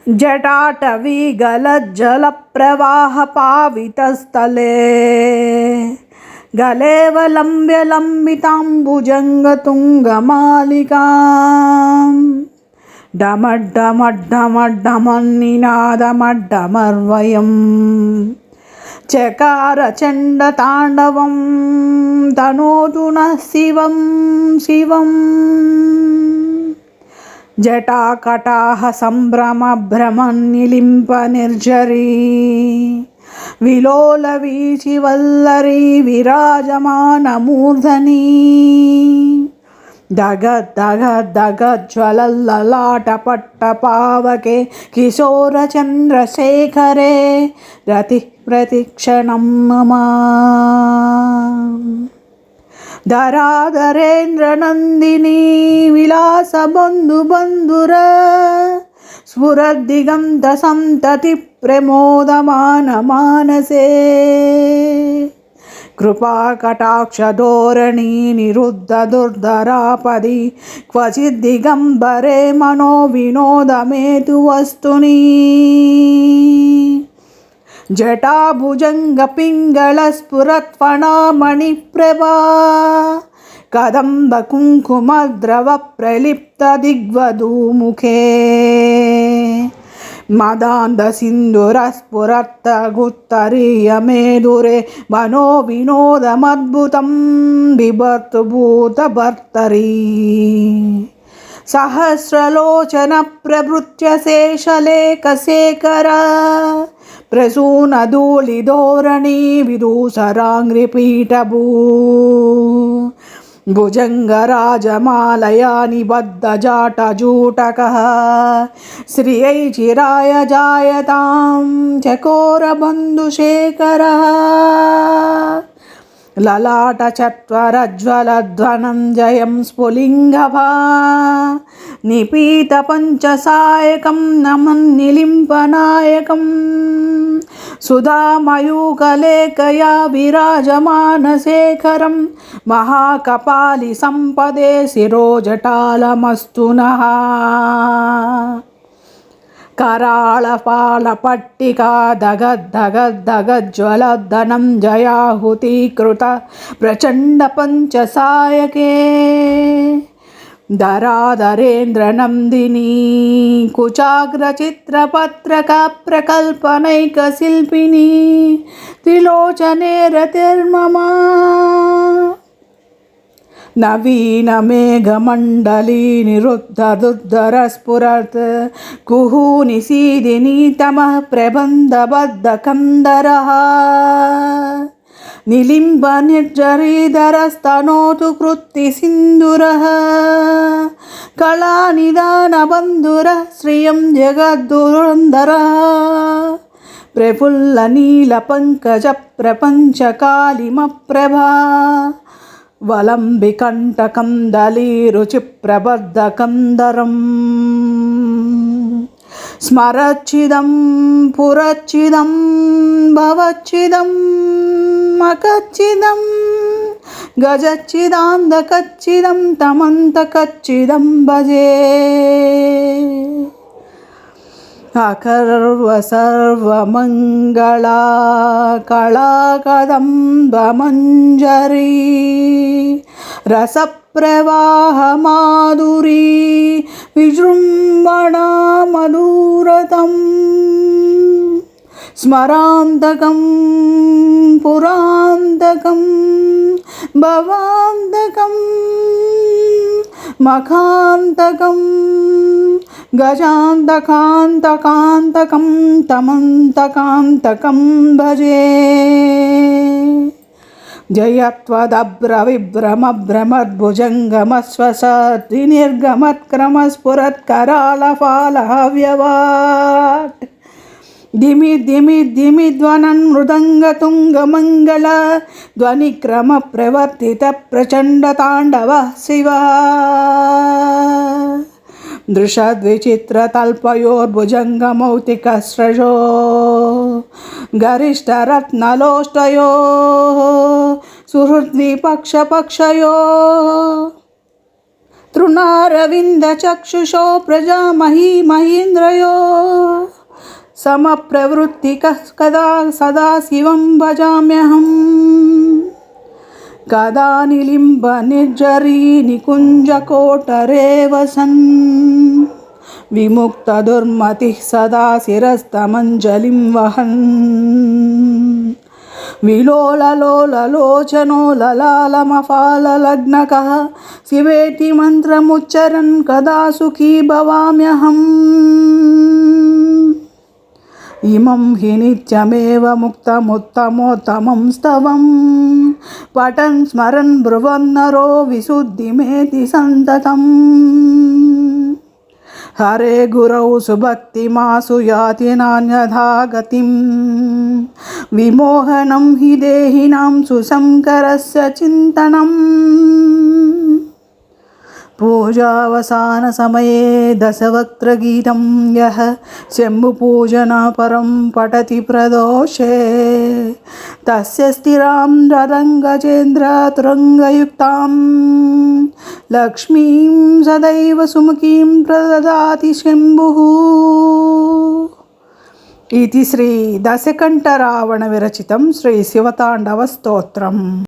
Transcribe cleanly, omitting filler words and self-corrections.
जटाटवीगलज्जलप्रवाहपावितस्थले गलेवलम्ब्य लम्बिताम्बुजङ्गतुङ्गमालिकां डमड्डमड्डमड्डमन्निनादमड्डमर्वयं चकारचण्डताण्डवं तनोतु नः शिवं शिवम्। जटाकटाह सम्भ्रमभ्रमन्निलिम्प निर्झरी विलोलवीचिवल्लरी विराजमानमूर्धनी दगद्दगद्दगज्ज्वलल्ललाटपट्टपावके किशोरचन्द्रशेखरे रतिः प्रतिक्षणं मम। धराधरेन्द्रनन्दिनी विलासबन्धुबन्धुर स्फुरद्दिगन्तसन्ततिप्रमोदमानमानसे कृपाकटाक्षधोरणी निरुद्धदुर्धरापदि क्वचिद्दिगम्बरे मनोविनोदमेतु वस्तुनि जटाभुजङ्गपिङ्गलस्फुरत्फणामणिप्रभा कदम्बकुङ्कुमद्रवप्रलिप्तदिग्वधूमुखे मदान्धसिन्धुरस्फुरत्तगुत्तरीयमेधुरे मनोविनोदमद्भुतं बिभर्तु भूतभर्तरी सहस्रलोचनप्रभृत्य शेषलेखशेखरा प्रसूनधूलिधोरणी विदूसराङ्घ्रिपीठभू भुजङ्गराजमालया निबद्धजाटजूटकः श्रियै चिराय जायतां चकोरबन्धुशेखरः ललाटचत्वरज्ज्वलध्वनञ्जयं स्फुलिङ्गभा निपीतपञ्चसायकं नमन्निलिम्पनायकं सुधामयूखलेखया विराजमानशेखरं महाकपालिसम्पदे शिरोजटालमस्तु नः। कराळपालपट्टिका दगद्धगद्धगज्ज्वलद्धनञ्जयाहुतीकृत प्रचण्डपञ्चसायके धराधरेन्द्रनन्दिनी कुचाग्रचित्रपत्रकप्रकल्पनैकशिल्पिनी त्रिलोचने रतिर्मम। नवीनमेघमण्डली निरुद्धदुर्धरस्फुरत् कुहूनिशीदिनी तमः प्रबन्धबद्धकन्दरः निलिम्बनिर्झरीधरस्तनोतु कृत्तिसिन्दूरः कलानिदानबन्धुरः श्रियं जगद्धुरन्धरः प्रफुल्लनीलपङ्कजप्रपञ्चकालिमप्रभा वलम्बिकण्टकं दलीरुचिप्रबद्धकन्दरम् स्मरच्चिदं पुरच्चिदं भवच्चिदं मकच्चिदं गजच्चिदान्धकच्चिदं तमन्तकच्चिदं भजे अकर्व सर्वमङ्गला कलाकदम्बमञ्जरी रसप्रवाहमाधुरी विजृम्भणा मधुरतं स्मरान्तकं पुरान्तकं भवान्तकं मखान्तकं गजान्तकान्तकान्तकं तमन्तकान्तकं भजे जयत्वदभ्रविभ्रमभ्रमद्भुजङ्गमस्वसद्विनिर्गमत्क्रमस्फुरत्करालफालहव्यवाट् धिमि धिमि धिमि ध्वनन् मृदङ्गतुङ्गमङ्गल ध्वनिक्रमप्रवर्तितप्रचण्डताण्डवः शिवः दृशद्विचित्रतल्पयोर्भुजङ्गमौक्तिकस्रजो गरिष्ठरत्नलोष्टयोः सुहृद्विपक्षपक्षयोः तृणारविन्दचक्षुषो प्रजामही महीन्द्रयो समप्रवृत्तिकः कदा सदाशिवं भजाम्यहम् कदा निलिम्बनिर्झरीनिकुञ्जकोटरे वसन् विमुक्तदुर्मतिः सदा शिरस्तमञ्जलिं वहन् विलोललोललोचनो ललालमफाललग्नकः शिवेति मन्त्रमुच्चरन् कदा सुखी भवाम्यहम् इमं हि नित्यमेव मुक्तमुत्तमोत्तमं स्तवं पठन् स्मरन् ब्रुवन्नरो विशुद्धिमेति सन्ततम् हरे गुरौ सुभक्तिमासु याति नान्यथा गतिं विमोहनं हि देहिनां सुशङ्करस्य चिन्तनम् पूजावसानसमये दशवक्त्रगीतं यः शम्भुपूजनपरं पठति प्रदोषे तस्य स्थिरां ररङ्गजेन्द्रतुरङ्गयुक्तां लक्ष्मीं सदैव सुमुखीं प्रददाति शम्भुः। इति श्री दशकण्ठरावणविरचितं श्री शिवताण्डवस्तोत्रम्।